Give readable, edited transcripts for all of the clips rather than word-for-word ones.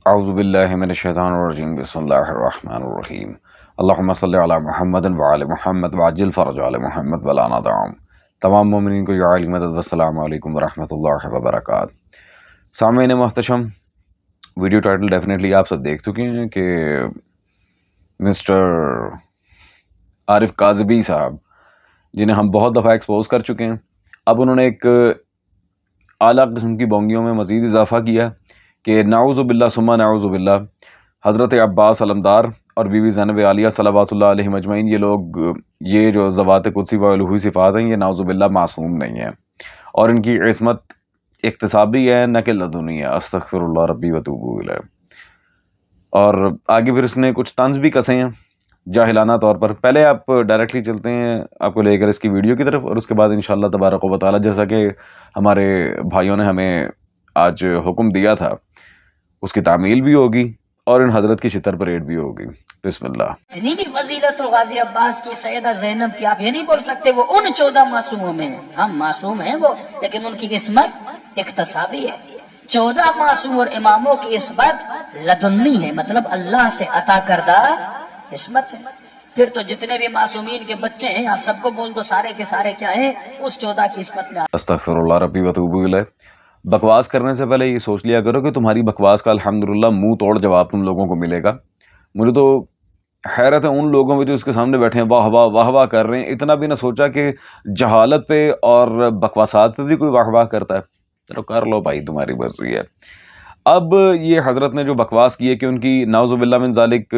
اعوذ باللہ من الشیطان الرجیم بسم اللہ الرحمن الرحیم اللہم صلی علی محمد وعلی محمد وعجل فرج علی محمد ولا ندعم۔ تمام مومنین کو یا علی مدد والسلام علیکم ورحمۃ اللہ وبرکاتہ۔ سامعین محتشم، ویڈیو ٹائٹل ڈیفینیٹلی آپ سب دیکھ چکے ہیں کہ مسٹر عارف کاظمی صاحب، جنہیں ہم بہت دفعہ ایکسپوز کر چکے ہیں، اب انہوں نے ایک اعلیٰ قسم کی بونگیوں میں مزید اضافہ کیا کہ نعوذ باللہ ثم نعوذ باللہ حضرت عباس علمدار اور بی بی زینب عالیہ صلوات اللہ علیہ مجمعین، یہ جو ذوات قدسی و الوہی صفات ہیں، یہ نعوذ باللہ معصوم نہیں ہیں، اور ان کی عصمت اکتسابی ہے نہ کہ لدنی ہے۔ استغفر اللہ ربی وتوب الیہ۔ اور آگے پھر اس نے کچھ طنز بھی کسے ہیں جاہلانہ طور پر۔ پہلے آپ ڈائریکٹلی چلتے ہیں آپ کو لے کر اس کی ویڈیو کی طرف، اور اس کے بعد انشاءاللہ تبارک و تعالی جیسا کہ ہمارے بھائیوں نے ہمیں آج حکم دیا تھا، اس کی تعمیل بھی ہوگی اور ان حضرت کی شتر پریڈ بھی ہوگی۔ بسم اللہ۔ اتنی بھی فضیلت ہو غازی عباس کی، سیدہ زینب کی، آپ یہ نہیں بول سکتے وہ ان 14 معصوموں میں ہیں۔ ہم معصوم ہیں وہ، لیکن ان کی عصمت اکتسابی ہے۔ 14 معصوم اور اماموں کی عصمت لدنی ہے، مطلب اللہ سے عطا کردہ عصمت ہے۔ پھر تو جتنے بھی معصومین کے بچے ہیں آپ سب کو بول دو، سارے کے سارے کیا ہیں؟ اس 14 کی عصمت میں۔ استغفر اللہ ربی وتوب الیہ۔ بکواس کرنے سے پہلے یہ سوچ لیا کرو کہ تمہاری بکواس کا الحمدللہ منہ توڑ جواب تم لوگوں کو ملے گا۔ مجھے تو حیرت ہے ان لوگوں پہ جو اس کے سامنے بیٹھے ہیں واہ واہ واہ واہ کر رہے ہیں، اتنا بھی نہ سوچا کہ جہالت پہ اور بکواسات پہ بھی کوئی واہ واہ کرتا ہے۔ چلو کر لو بھائی، تمہاری مرضی ہے۔ اب یہ حضرت نے جو بکواس کی ہے کہ ان کی نعوذ باللہ من ذالک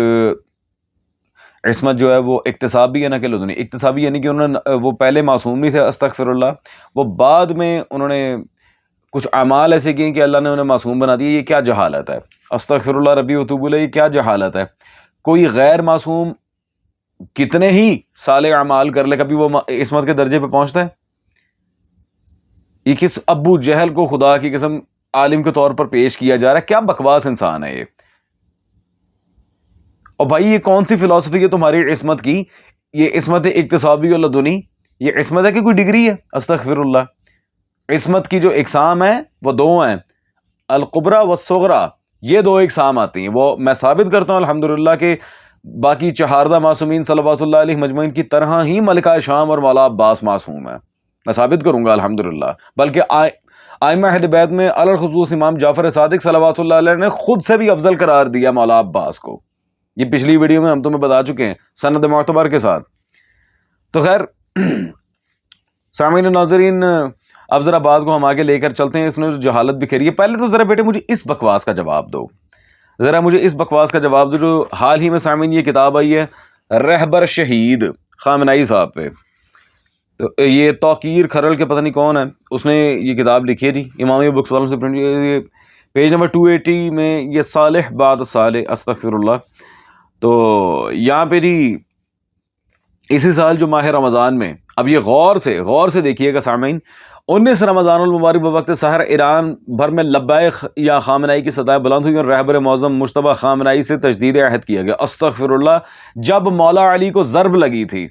عصمت جو ہے وہ اکتسابی ہے نہ کہ لدنی۔ اکتسابی یعنی کہ انہوں نے وہ پہلے معصوم نہیں تھے، استغفر اللہ، وہ بعد میں انہوں نے کچھ اعمال ایسے کیے کہ اللہ نے انہیں معصوم بنا دیا۔ یہ کیا جہالت ہے؟ استغفر اللہ ربی وتوب الیہ، یہ کیا جہالت ہے؟ کوئی غیر معصوم کتنے ہی صالح اعمال کر لے، کبھی وہ عصمت کے درجے پہ پہنچتا ہے؟ یہ کس ابو جہل کو خدا کی قسم عالم کے طور پر پیش کیا جا رہا ہے؟ کیا بکواس انسان ہے یہ! اور بھائی یہ کون سی فلسفی ہے تمہاری عصمت کی؟ یہ عصمت اکتسابی اور لدنی، یہ عصمت ہے کہ کوئی ڈگری ہے؟ استغفر اللہ۔ عصمت کی جو اقسام ہیں وہ دو ہیں، القبریٰ والصغریٰ، یہ دو اقسام آتی ہیں۔ وہ میں ثابت کرتا ہوں الحمدللہ کہ باقی چہاردہ معصومین صلوات اللہ علیہ مجمعین کی طرح ہی ملکہ شام اور مولا عباس معصوم ہیں، میں ثابت کروں گا الحمدللہ۔ بلکہ ائمہ اہل بیت میں علی الخصوص امام جعفر صادق صلوات اللہ علیہ نے خود سے بھی افضل قرار دیا مولا عباس کو۔ یہ پچھلی ویڈیو میں ہم تمہیں بتا چکے ہیں سند معتبر کے ساتھ۔ تو خیر سامعین ناظرین، اب ذرا بات کو ہم آگے لے کر چلتے ہیں۔ اس نے جو جہالت بکھیری ہے، پہلے تو ذرا بیٹے مجھے اس بکواس کا جواب دو، ذرا مجھے اس بکواس کا جواب دو جو حال ہی میں سامعین یہ کتاب آئی ہے رہبر شہید خامنائی صاحب پہ۔ تو یہ توقیر کھرل کے پتہ نہیں کون ہے، اس نے یہ کتاب لکھی ہے جی، امامیہ بکس والوں سے پرنٹ، یہ پیج نمبر 280 میں، یہ صالح بعد صالح، استغفر اللہ۔ تو یہاں پہ جی اسی سال جو ماہ رمضان میں، اب یہ غور سے دیکھیے گا سامعین، 19 رمضان المبارک بوقت سحر ایران بھر میں لبیک یا خامنائی کی صدائیں بلند ہوئی اور رہبر معظم مجتبی خامنائی سے تجدید عہد کیا گیا۔ استغفر اللہ۔ جب مولا علی کو ضرب لگی تھی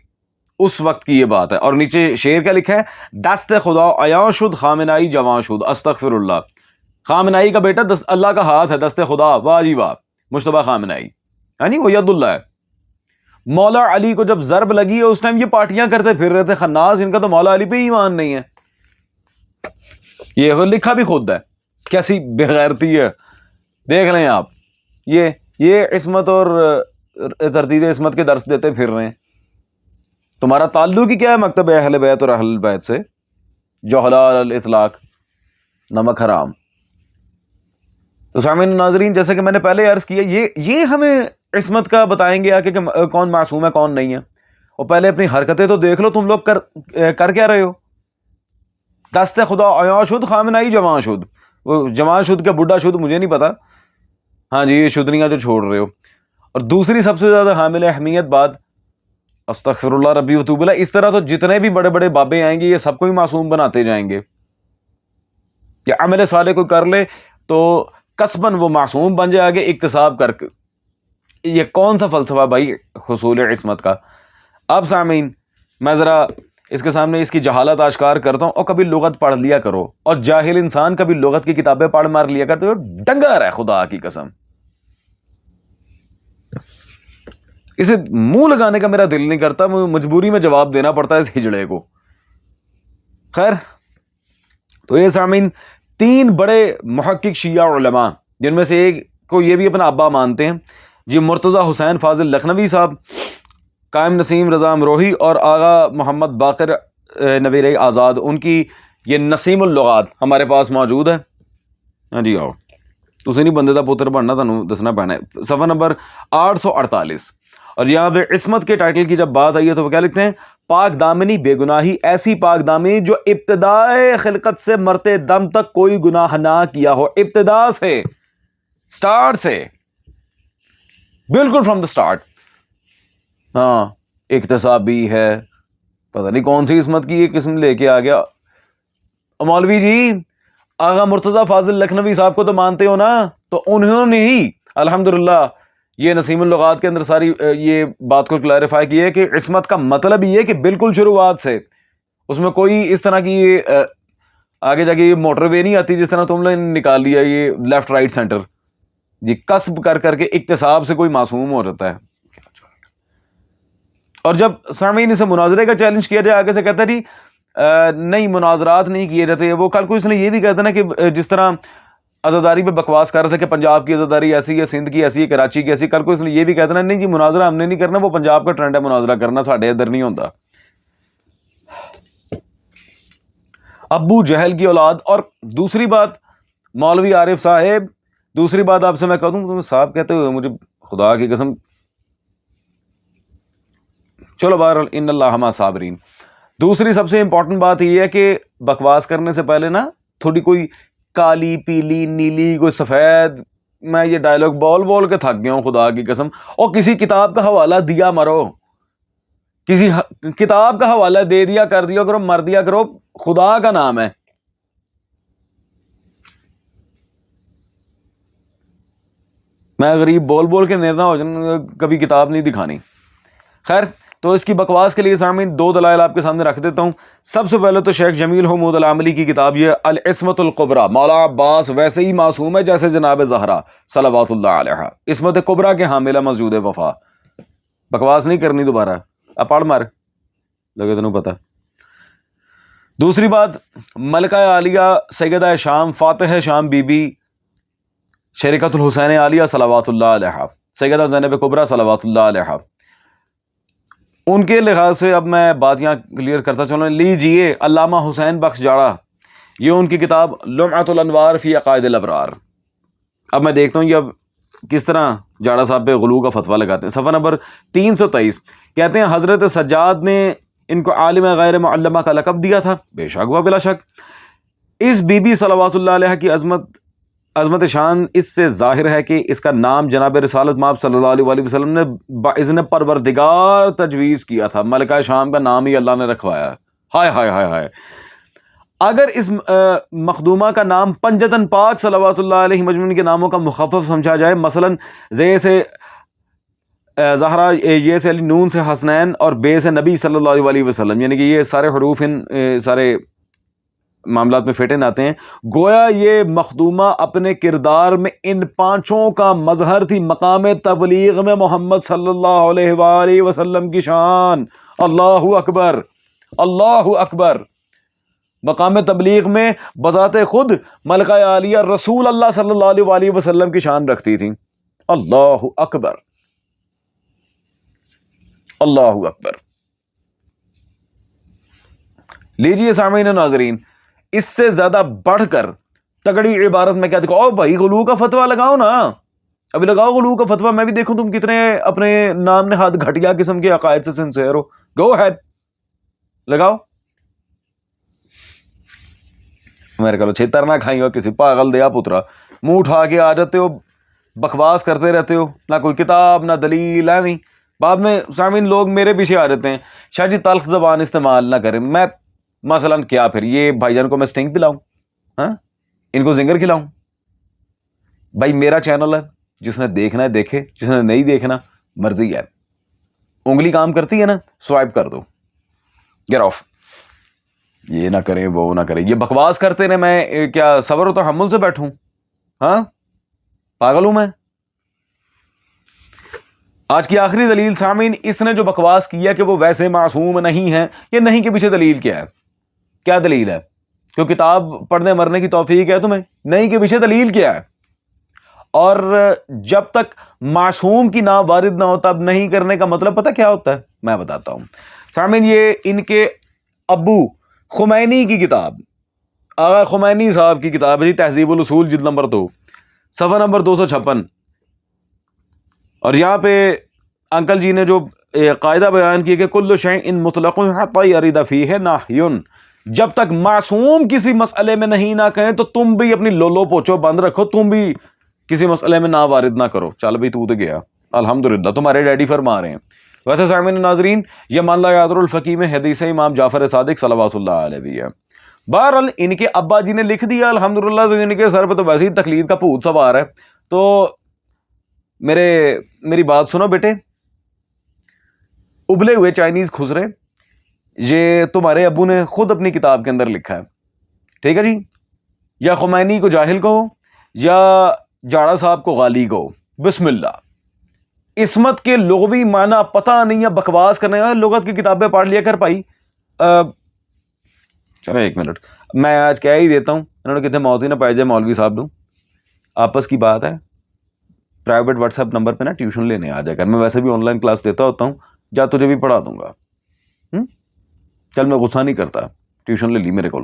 اس وقت کی یہ بات ہے، اور نیچے شعر کیا لکھا ہے؟ دست خدا عیاں شد خامنائی جواں شد۔ استغفر اللہ۔ خامنائی کا بیٹا اللہ کا ہاتھ ہے، دست خدا، واہ جی واہ، مجتبی خامنائی، یعنی وہ ید اللہ ہے۔ مولا علی کو جب ضرب لگی ہے اس ٹائم یہ پارٹیاں کرتے پھر رہے تھے خناس، ان کا تو مولا علی پہ ہی ایمان نہیں ہے۔ یہ لکھا بھی خود ہے، کیسی بے غیرتی ہے، دیکھ لیں آپ۔ یہ عصمت اور تردید عصمت کے درس دیتے پھر رہے ہیں۔ تمہارا تعلق ہی کیا ہے مکتب اہل بیت اور اہل بیت سے؟ جو حلال الاطلاق، نمک حرام۔ تو سامعین ناظرین، جیسے کہ میں نے پہلے عرض کیا، یہ ہمیں عصمت کا بتائیں گے آکے کہ کون معصوم ہے کون نہیں ہے۔ اور پہلے اپنی حرکتیں تو دیکھ لو، تم لوگ کر کیا رہے ہو؟ دست خدا عیاں شد خامنائی جواں شد۔ وہ جواں شد کا بڈھا شد مجھے نہیں پتا، ہاں جی یہ شدنیاں جو چھوڑ رہے ہو۔ اور دوسری سب سے زیادہ حامل اہمیت بات، استغفر اللہ ربی وتوب الیہ، اس طرح تو جتنے بھی بڑے بڑے بابے آئیں گے یہ سب کو ہی معصوم بناتے جائیں گے۔ یا عمل صالح کو کر لے تو قصباً وہ معصوم بن جائے آگے اکتساب کر کے۔ یہ کون سا فلسفہ بھائی حصول عصمت کا؟ اب سامعین میں ذرا اس کے سامنے اس کی جہالت آشکار کرتا ہوں، اور کبھی لغت پڑھ لیا کرو، اور جاہل انسان کبھی لغت کی کتابیں پڑھ مار لیا کرتے ہو، ڈنگر ہے خدا کی قسم، اسے منہ لگانے کا میرا دل نہیں کرتا, مجبوری میں جواب دینا پڑتا ہے اس ہجڑے کو. خیر, تو یہ سامعین 3 بڑے محقق شیعہ علماء جن میں سے ایک کو یہ بھی اپنا ابا مانتے ہیں جی, مرتضی حسین فاضل لکھنوی صاحب, قائم نسیم رضا امروہی اور آغا محمد باقر نبیر آزاد, ان کی یہ نسیم اللغات ہمارے پاس موجود ہے. ہاں جی آؤ, تسی نہیں بندے دا پتر بننا, تانوں دسنا پینا ہے. صفحہ نمبر 848. اور یہاں پہ عصمت کے ٹائٹل کی جب بات آئی ہے تو وہ کیا لکھتے ہیں؟ پاک دامنی بے گناہی, ایسی پاک دامنی جو ابتدائے خلقت سے مرتے دم تک کوئی گناہ نہ کیا ہو, ابتدا سے, سٹارٹ سے, بالکل فرام دا سٹارٹ. ہاں, اکتسابی ہے, پتہ نہیں کون سی عصمت کی یہ قسم لے کے آ گیا. مولوی جی آغا مرتضی فاضل لکھنوی صاحب کو تو مانتے ہو نا, تو انہوں نے ہی الحمدللہ یہ نسیم اللغات کے اندر ساری یہ بات کو کلیریفائی کی ہے کہ عصمت کا مطلب یہ ہے کہ بالکل شروعات سے اس میں کوئی اس طرح کی آگے جا کے یہ موٹر وے نہیں آتی جس طرح تم نے نکال لیا یہ لیفٹ رائٹ سینٹر, یہ کسب کر کر کے اکتساب سے کوئی معصوم ہو جاتا ہے. اور جب سامعین اسے مناظرے کا چیلنج کیا جائے, آگے سے کہتا ہے جی نہیں مناظرات نہیں کیے جاتے. وہ کل کو اس نے یہ بھی کہتا نا کہ جس طرح عزاداری پہ بکواس کر رہے تھے کہ پنجاب کی عزاداری ایسی ہے, سندھ کی ایسی ہے, کراچی کی ایسی, کل کو اس نے یہ بھی کہتا نا نہیں جی مناظرہ ہم نے نہیں کرنا, وہ پنجاب کا ٹرینڈ ہے مناظرہ کرنا, ساڈے ادھر نہیں ہوتا. ابو جہل کی اولاد. اور دوسری بات مولوی عارف صاحب, دوسری بات آپ سے میں کہہ دوں, تم صاحب کہتے ہوئے مجھے خدا کی قسم, چلو بہرحال ان اللہ مع صابرین. دوسری سب سے امپورٹنٹ بات یہ ہے کہ بکواس کرنے سے پہلے نا تھوڑی کوئی کالی پیلی نیلی کوئی سفید, میں یہ ڈائلاگ بول کے تھک گیا ہوں خدا کی قسم. اور کسی کتاب کا حوالہ دیا مرو, کسی کتاب کا حوالہ دے دیا کر دیا کرو, مر دیا کرو, خدا کا نام ہے. میں غریب بول کے نیرنا ہو جانا, کبھی کتاب نہیں دکھانی. خیر, تو اس کی بکواس کے لیے سامعین 2 دلائل آپ کے سامنے رکھ دیتا ہوں. سب سے پہلے تو شیخ جمیل حمود العاملی کی کتاب یہ العصمت الکبریٰ, مولا عباس ویسے ہی معصوم ہے جیسے جناب زہرا صلوات اللہ علیہا, عصمت کبریٰ کے حامل ہے موجود وفا. بکواس نہیں کرنی دوبارہ, اب پڑھ مار لگے تینوں پتہ. دوسری بات, ملکہ عالیہ سیدہ شام فاتح شام بی بی شریکت الحسین عالیہ صلوات اللہ علیہا, سیدہ زینب کبریٰ صلوات اللہ علیہا, ان کے لحاظ سے اب میں بات یہاں کلیئر کرتا چلوں. لیجئے علامہ حسین بخش جاڑا, یہ ان کی کتاب لمعۃ الانوار فی عقائد الابرار. اب میں دیکھتا ہوں یہ اب کس طرح جاڑا صاحب پہ غلو کا فتویٰ لگاتے ہیں. صفحہ نمبر 323 کہتے ہیں حضرت سجاد نے ان کو عالم غیر معلمہ کا لقب دیا تھا. بے شک و بلا شک اس بی بی صلوات اللہ علیہ کی عظمت شان اس سے ظاہر ہے کہ اس کا نام جناب رسالت مآب صلی اللہ علیہ وسلم نے باذن پروردگار تجویز کیا تھا. ملکہ شام کا نام ہی اللہ نے رکھوایا. ہائے ہائے ہائے ہائے. اگر اس مخدومہ کا نام پنجتن پاک صلوات اللہ علیہ مجموعین کے ناموں کا مخفف سمجھا جائے, مثلا زے سے زہرا, یہ سے علی, نون سے حسنین اور بے سے نبی صلی اللہ علیہ وسلم, یعنی کہ یہ سارے حروف ان سارے معاملات میں فٹ ان آتے ہیں. گویا یہ مخدومہ اپنے کردار میں ان 5 کا مظہر تھی. مقام تبلیغ میں محمد صلی اللہ علیہ وآلہ وسلم کی شان. اللہ اکبر, اللہ اکبر. مقام تبلیغ میں بذات خود ملکہ عالیہ رسول اللہ صلی اللہ علیہ وآلہ وسلم کی شان رکھتی تھی. اللہ اکبر, اللہ اکبر. لیجئے سامعین ناظرین, اس سے زیادہ بڑھ کر تگڑی عبارت میں کیا دیکھو. او بھائی غلو کا فتویٰ لگاؤ نا, ابھی لگاؤ غلو کا فتویٰ, میں بھی دیکھوں تم کتنے اپنے نام نہاد گھٹیا قسم کے عقائد سے سنسیئر ہو. گو ہیڈ لگاؤ. میرے کہو چھتر نہ کھائی ہو کسی پاگل دیا پترا, منہ اٹھا کے آ جاتے ہو, بکواس کرتے رہتے ہو, نہ کوئی کتاب نہ دلیل. ایویں بعد میں سامعین لوگ میرے پیچھے آ جاتے ہیں, شاہ جی تلخ زبان استعمال نہ کریں. میں مثلاً کیا پھر یہ بھائی جان کو میں سٹنگ پلاؤں, ہاں ان کو زنگر کھلاؤں؟ بھائی میرا چینل ہے, جس نے دیکھنا ہے دیکھے, جس نے نہیں دیکھنا مرضی ہے. انگلی کام کرتی ہے نا, سوائپ کر دو, گیٹ آف. یہ نہ کریں وہ نہ کریں, یہ بکواس کرتے رہے, میں کیا صبر و تحمل سے بیٹھوں؟ ہاں پاگل ہوں میں؟ آج کی آخری دلیل سامعین، اس نے جو بکواس کیا کہ وہ ویسے معصوم نہیں ہیں، یہ نہیں کے پیچھے دلیل کیا ہے؟ کیا دلیل ہے؟ کہ کتاب پڑھنے مرنے کی توفیق ہے تمہیں؟ نہیں کے پیچھے دلیل کیا ہے؟ اور جب تک معصوم کی نام وارد نہ ہوتا، اب نہیں کرنے کا مطلب پتہ کیا ہوتا ہے؟ میں بتاتا ہوں سامعین، یہ ان کے ابو خمینی کی کتاب، آغا خمینی صاحب کی کتاب ہے جی، تہذیب الاصول جلد نمبر 2 صفحہ نمبر 256. اور یہاں پہ انکل جی نے جو قاعدہ بیان کیا کہ کل شیء مطلق حتی یرد فیہ نہی، جب تک معصوم کسی مسئلے میں نہیں نہ کہیں تو تم بھی اپنی لولو پوچھو بند رکھو، تم بھی کسی مسئلے میں نہ وارد نہ کرو. چل بھائی تو گیا، الحمدللہ تمہارے ڈیڈی فرما رہے ہیں. ویسے سامعین ناظرین، یہ مان لا یادر الفقی میں حدیث امام جعفر صادق صلوات اللہ علیہ بھی ہے. بہرحال ان کے ابا جی نے لکھ دیا الحمدللہ، تو ان کے سر پہ تو ویسے ہی تقلید کا بھوت سوار ہے. تو میری بات سنو بیٹے، ابلے ہوئے چائنیز خسرے، یہ تمہارے ابو نے خود اپنی کتاب کے اندر لکھا ہے، ٹھیک ہے جی. یا خمینی کو جاہل کہو یا جاڑا صاحب کو غالی کہو، بسم اللہ. عصمت کے لغوی معنی پتہ نہیں ہے، بکواس کرنے کا. لغت کی کتابیں پڑھ لیا کر بھائی. چلو ایک منٹ، میں آج کہہ ہی دیتا ہوں، انہوں نے کتنے موت ہی نہ پائے جائے مولوی صاحب نو. آپس کی بات ہے، پرائیویٹ واٹس ایپ نمبر پہ نا ٹیوشن لینے آ جائے کر. میں ویسے بھی آن لائن کلاس دیتا ہوتا ہوں، جا تجھے بھی پڑھا دوں گا. چل میں غصہ نہیں کرتا، ٹیوشن لے لی میرے کو.